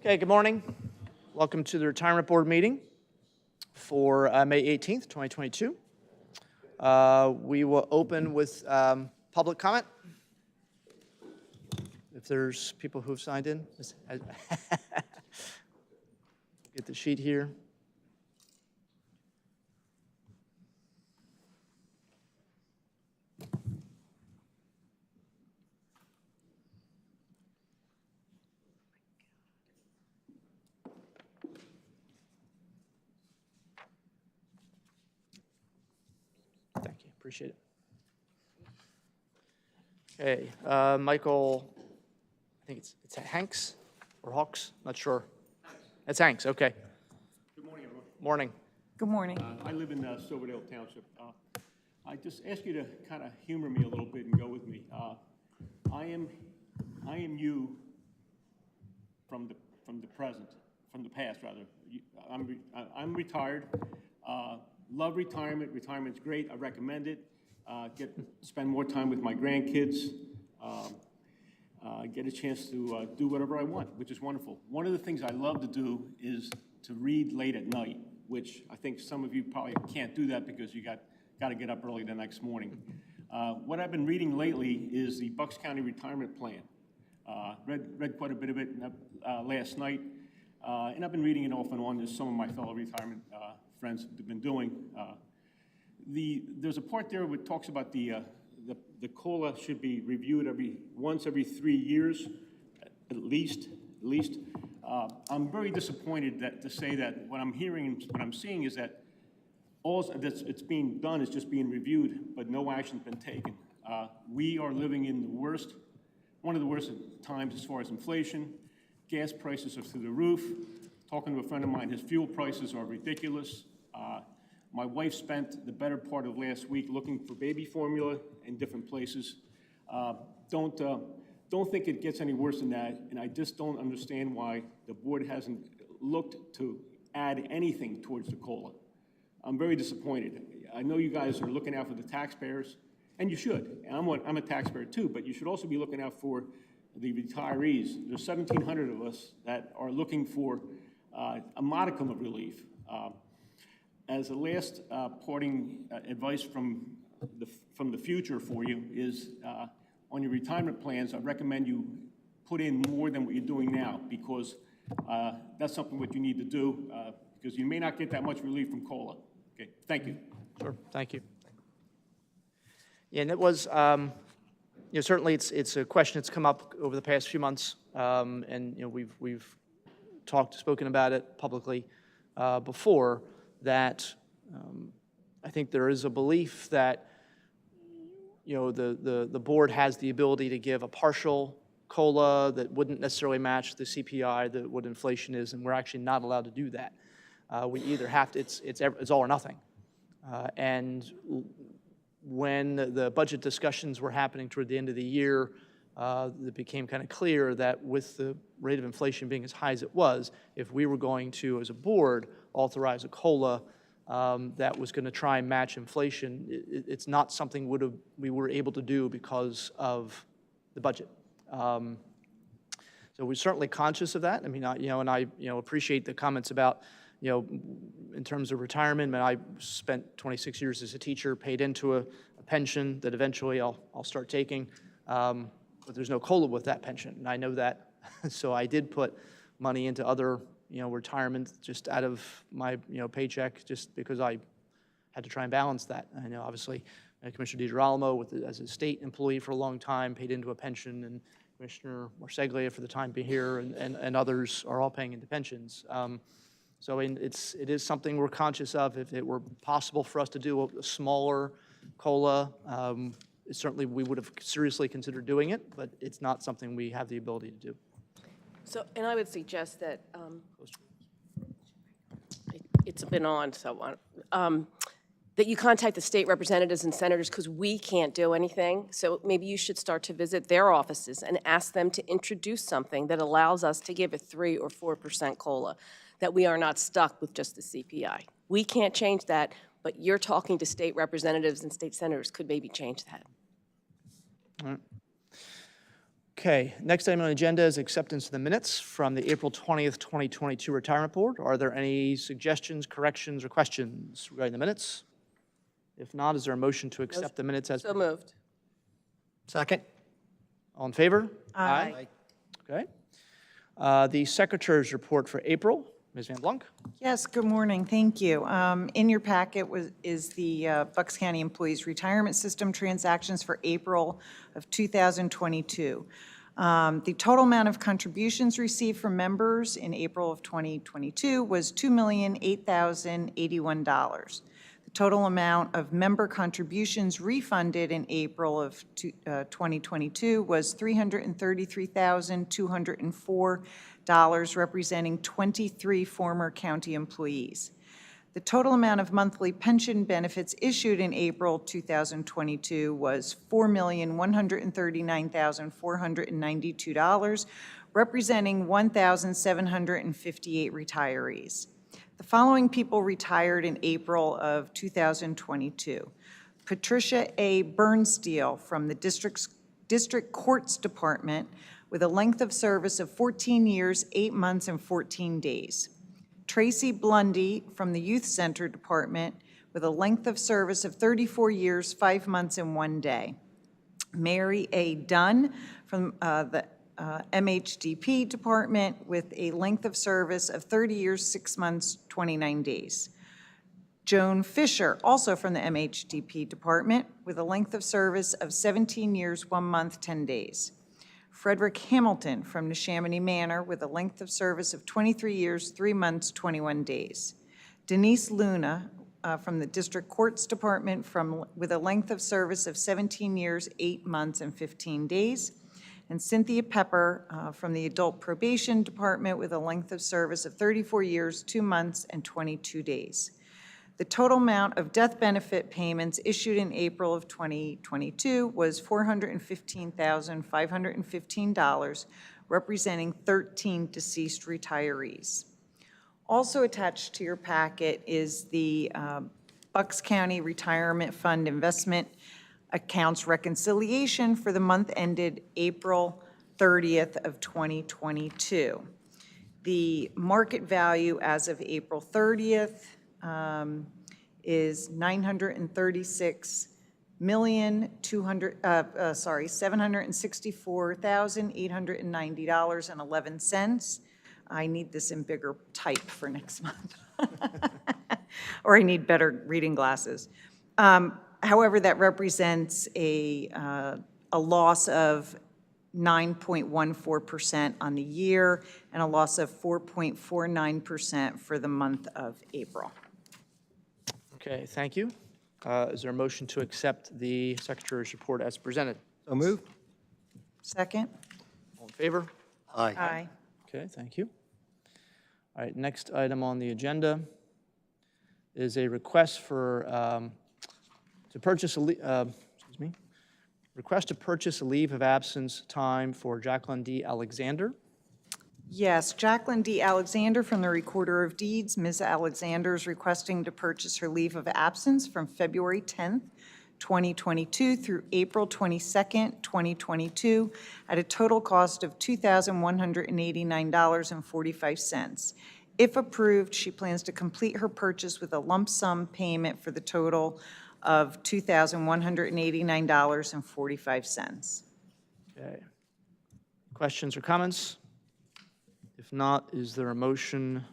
Okay, good morning. Welcome to the Retirement Board meeting for May 18th, 2022. We will open with public comment. If there's people who've signed in. Get the sheet here. Thank you, appreciate it. Okay, Michael, I think it's Hanks or Hawks, not sure. It's Hanks, okay. Good morning, everyone. Morning. Good morning. I live in Silverdale Township. I just ask you to kind of humor me a little bit and go with me. I am you from the present, from the past rather. I'm retired. Love retirement. Retirement's great. I recommend it. Spend more time with my grandkids. Get a chance to do whatever I want, which is wonderful. One of the things I love to do is to read late at night, which I think some of you probably can't do that because you got to get up early the next morning. What I've been reading lately is the Bucks County Retirement Plan. Read quite a bit of it last night, and I've been reading it off and on, as some of my fellow retirement friends have been doing. There's a part there which talks about the COLA should be reviewed once every 3 years, at least. I'm very disappointed to say that what I'm hearing, what I'm seeing is that all that's it's being done is just being reviewed, but no action's been taken. We are living in one of the worst times as far as inflation. Gas prices are through the roof. Talking to a friend of mine, his fuel prices are ridiculous. My wife spent the better part of last week looking for baby formula in different places. Don't think it gets any worse than that, and I just don't understand why the board hasn't looked to add anything towards the COLA. I'm very disappointed. I know you guys are looking out for the taxpayers, and you should. And I'm a taxpayer too, but you should also be looking out for the retirees. There's 1,700 of us that are looking for a modicum of relief. As a last parting advice from the future for you is on your retirement plans, I recommend you put in more than what you're doing now, because that's something what you need to do, because you may not get that much relief from COLA. Okay, thank you. Sure, thank you. Yeah, and it was, certainly it's a question that's come up over the past few months, and we've spoken about it publicly before. That I think there is a belief that the board has the ability to give a partial COLA that wouldn't necessarily match the CPI, what inflation is, and we're actually not allowed to do that. We either have to, it's all or nothing. And when the budget discussions were happening toward the end of the year, it became kind of clear that with the rate of inflation being as high as it was, if we were going to, as a board, authorize a COLA that was going to try and match inflation, it's not something we were able to do because of the budget. So we're certainly conscious of that. I mean, I appreciate the comments about, in terms of retirement. I spent 26 years as a teacher, paid into a pension that eventually I'll start taking, but there's no COLA with that pension, and I know that. So I did put money into other retirement just out of my, paycheck, just because I had to try and balance that. I know, obviously, Commissioner DiGirolamo, as a state employee for a long time, paid into a pension, and Commissioner Marseglia, for the time being here, and others are all paying into pensions. So it is something we're conscious of. If it were possible for us to do a smaller COLA, certainly we would have seriously considered doing it, but it's not something we have the ability to do. So, and I would suggest that it's been on, so that you contact the state representatives and senators, because we can't do anything. So maybe you should start to visit their offices and ask them to introduce something that allows us to give a 3 or 4% COLA, that we are not stuck with just the CPI. We can't change that, but you're talking to state representatives and state senators could maybe change that. All right. Okay, next item on the agenda is acceptance of the minutes from the April 20th, 2022 Retirement Board. Are there any suggestions, corrections, or questions regarding the minutes? If not, is there a motion to accept the minutes as? So moved. Second. All in favor? Aye. Okay. The Secretary's report for April, Ms. Van Blunk. Yes, good morning, thank you. In your packet is the Bucks County Employees Retirement System transactions for April of 2022. The total amount of contributions received from members in April of 2022 was $2,008,081. The total amount of member contributions refunded in April of 2022 was $333,204, representing 23 former county employees. The total amount of monthly pension benefits issued in April 2022 was $4,139,492, representing 1,758 retirees. The following people retired in April of 2022. Patricia A. Bernsteel from the District Courts Department with a length of service of 14 years, 8 months, and 14 days. Tracy Blundy from the Youth Center Department with a length of service of 34 years, 5 months, and 1 day. Mary A. Dunn from the MHDP Department with a length of service of 30 years, 6 months, 29 days. Joan Fisher, also from the MHDP Department, with a length of service of 17 years, 1 month, 10 days. Frederick Hamilton from Neshaminy Manor with a length of service of 23 years, 3 months, 21 days. Denise Luna from the District Courts Department with a length of service of 17 years, 8 months, and 15 days. And Cynthia Pepper from the Adult Probation Department with a length of service of 34 years, 2 months, and 22 days. The total amount of death benefit payments issued in April of 2022 was $415,515, representing 13 deceased retirees. Also attached to your packet is the Bucks County Retirement Fund Investment Accounts Reconciliation for the month ended April 30th of 2022. The market value as of April 30th is $764,890.11. I need this in bigger type for next month. Or I need better reading glasses. However, that represents a loss of 9.14% on the year and a loss of 4.49% for the month of April. Okay, thank you. Is there a motion to accept the Secretary's report as presented? So moved. Second? All in favor? Aye. Aye. Okay, thank you. All right, next item on the agenda is a request for, to purchase a, request to purchase a leave of absence time for Jacqueline D. Alexander. Yes, Jacqueline D. Alexander from the Recorder of Deeds. Ms. Alexander is requesting to purchase her leave of absence from February 10th, 2022 through April 22nd, 2022 at a total cost of $2,189.45. If approved, she plans to complete her purchase with a lump sum payment for the total of $2,189.45. Okay. Questions or comments? If not, is there a motion,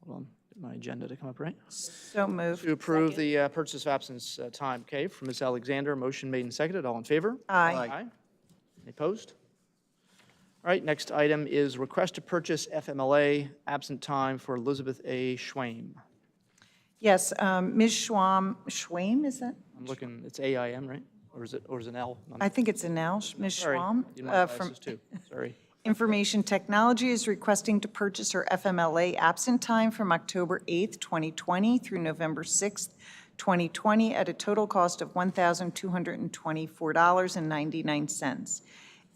hold on, get my agenda to come up, right? So moved. To approve the purchase of absence time, okay, from Ms. Alexander, motion made and seconded, all in favor? Aye. Any opposed? All right, next item is request to purchase FMLA absent time for Elizabeth A. Schwaim. Yes, Ms. Schwaim, is that? I'm looking, it's AIM, right? Or is it an L? I think it's an L, Ms. Sorry, Schwaim. you know my From glasses too, sorry. Information Technology is requesting to purchase her FMLA absent time from October 8th, 2020 through November 6th, 2020 at a total cost of $1,224.99.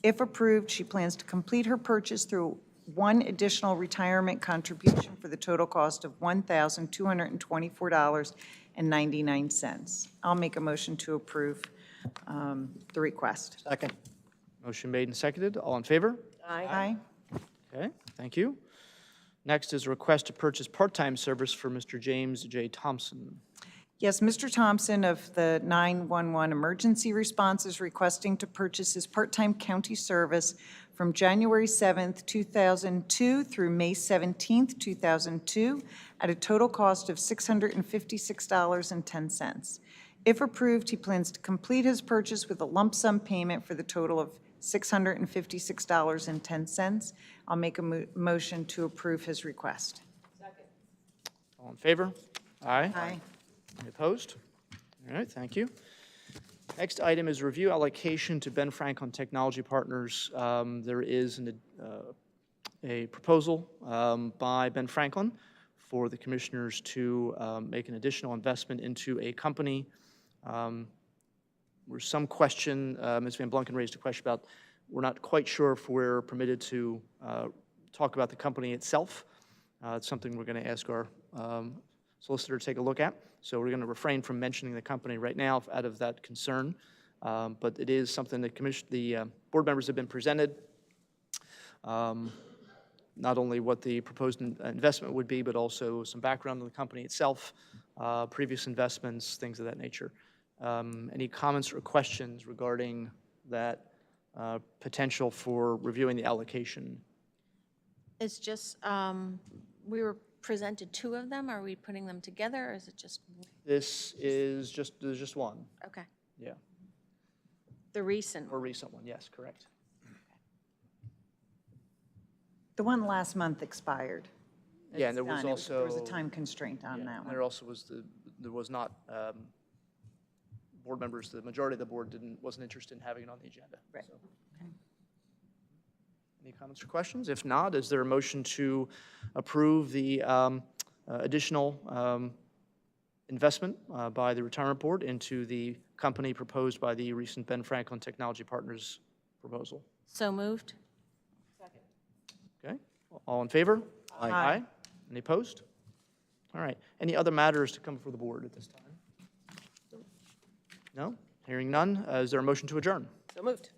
If approved, she plans to complete her purchase through one additional retirement contribution for the total cost of $1,224.99. I'll make a motion to approve the request. Second. Motion made and seconded. All in favor? Aye. Okay, thank you. Next is a request to purchase part-time service for Mr. James J. Thompson. Yes, Mr. Thompson of the 911 Emergency Response is requesting to purchase his part-time county service from January 7th, 2002 through May 17th, 2002, at a total cost of $656.10. If approved, he plans to complete his purchase with a lump sum payment for the total of $656.10. I'll make a motion to approve his request. All in favor? Aye. Aye. Any opposed? All right, thank you. Next item is review allocation to Ben Franklin Technology Partners. There is a proposal by Ben Franklin for the commissioners to make an additional investment into a company. There's some question, Ms. Van Blunken raised a question about, we're not quite sure if we're permitted to talk about the company itself. It's something we're going to ask our solicitor to take a look at. So we're going to refrain from mentioning the company right now out of that concern. But it is something that the board members have been presented, not only what the proposed investment would be, but also some background on the company itself, previous investments, things of that nature. Any comments or questions regarding that potential for reviewing the allocation? It's just, we were presented two of them. Are we putting them together, or is it just? This is just, there's just one. Okay. Yeah, The recent. or recent one, yes, correct. The one last month expired. Yeah, and there It's was done. also. There was a time constraint on Yeah, that and one. there also was there was not, board members, the majority of the board wasn't interested in having it on the agenda. Right. So. Any comments or questions? If not, is there a motion to approve the additional investment by the retirement board into the company proposed by the recent Ben Franklin Technology Partners proposal? So moved. Okay, all in favor? Aye. Any opposed? All right, any other matters to come before the board at this time? No? Hearing none, is there a motion to adjourn? So moved.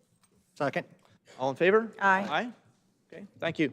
Second. All in favor? Aye. Aye? Okay, thank you.